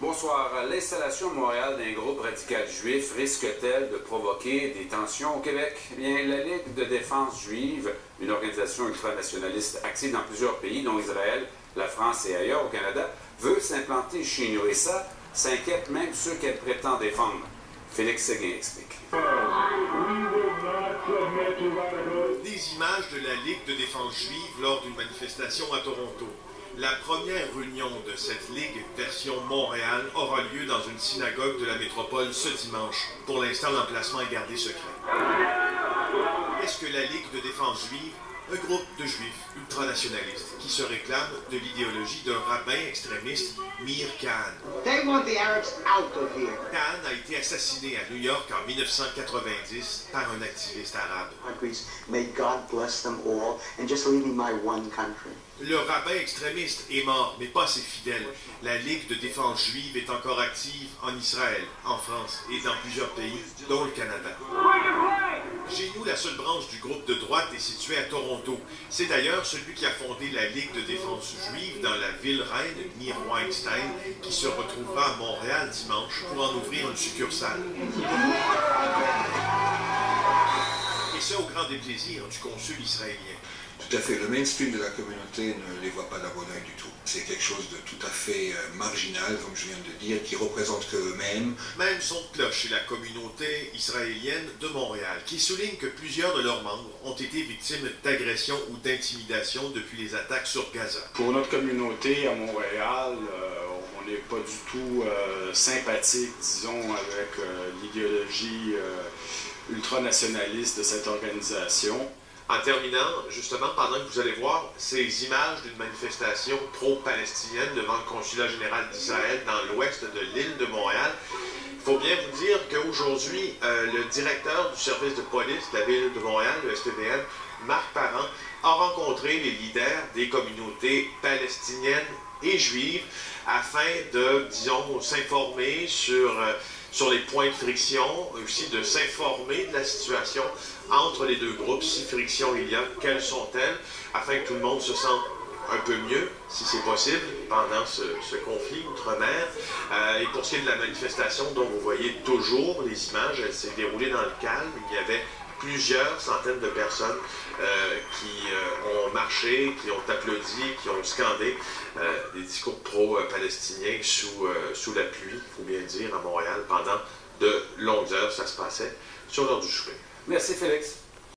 Bonsoir. L'installation à Montréal d'un groupe radical juif risque-t-elle de provoquer des tensions au Québec? Eh bien, la Ligue de défense juive, une organisation ultranationaliste active dans plusieurs pays, dont Israël, la France et ailleurs au Canada, veut s'implanter chez nous. Et ça s'inquiète même ceux qu'elle prétend défendre. Félix Séguin explique. Des images de la Ligue de défense juive lors d'une manifestation à Toronto. La première réunion de cette Ligue version Montréal aura lieu dans une synagogue de la métropole ce dimanche. Pour l'instant, l'emplacement est gardé secret. Qu'est-ce que la Ligue de défense juive? Un groupe de juifs ultranationalistes qui se réclament de l'idéologie d'un rabbin extrémiste, Meir Kahane. They want the Arabs out of here. Kahane a été assassiné à New York en 1990 par un activiste arabe. May God bless them all and just leave me my one country. Le rabbin extrémiste est mort, mais pas ses fidèles. La Ligue de défense juive est encore active en Israël, en France et dans plusieurs pays, dont le Canada. Chez nous, la seule branche du groupe de droite est située à Toronto. C'est d'ailleurs celui qui a fondé la Ligue de défense juive dans la ville reine, Meir Weinstein, qui se retrouvera à Montréal dimanche pour en ouvrir une succursale. Et ce, au grand déplaisir du consul israélien. Tout à fait. Le mainstream de la communauté ne les voit pas d'un bon œil du tout. C'est quelque chose de tout à fait marginal, comme je viens de dire, qui représente qu'eux-mêmes. Même son de cloche chez la communauté israélienne de Montréal, qui souligne que plusieurs de leurs membres ont été victimes d'agressions ou d'intimidation depuis les attaques sur Gaza. Pour notre communauté à Montréal, on n'est pas du tout sympathique, disons, avec l'idéologie ultranationaliste de cette organisation. En terminant, justement, pendant que vous allez voir ces images d'une manifestation pro-palestinienne devant le consulat général d'Israël dans l'ouest de l'île de Montréal, il faut bien vous dire qu'aujourd'hui, le directeur du service de police de la ville de Montréal, le SPVM, Marc Parent, a rencontré les leaders des communautés palestiniennes et juives afin de, disons, s'informer sur les points de friction, aussi de s'informer de la situation entre les deux groupes, si friction il y a, quelles sont-elles, afin que tout le monde se sente un peu mieux, si c'est possible, pendant ce conflit outre-mer. Et pour ce qui est de la manifestation dont vous voyez toujours les images, elle s'est déroulée dans le calme. Il y avait plusieurs centaines de personnes qui ont marché, qui ont applaudi, qui ont scandé des discours pro-palestiniens sous la pluie, il faut bien dire, à Montréal, pendant de longues heures. Ça se passait sur l'heure du souper. Merci Félix.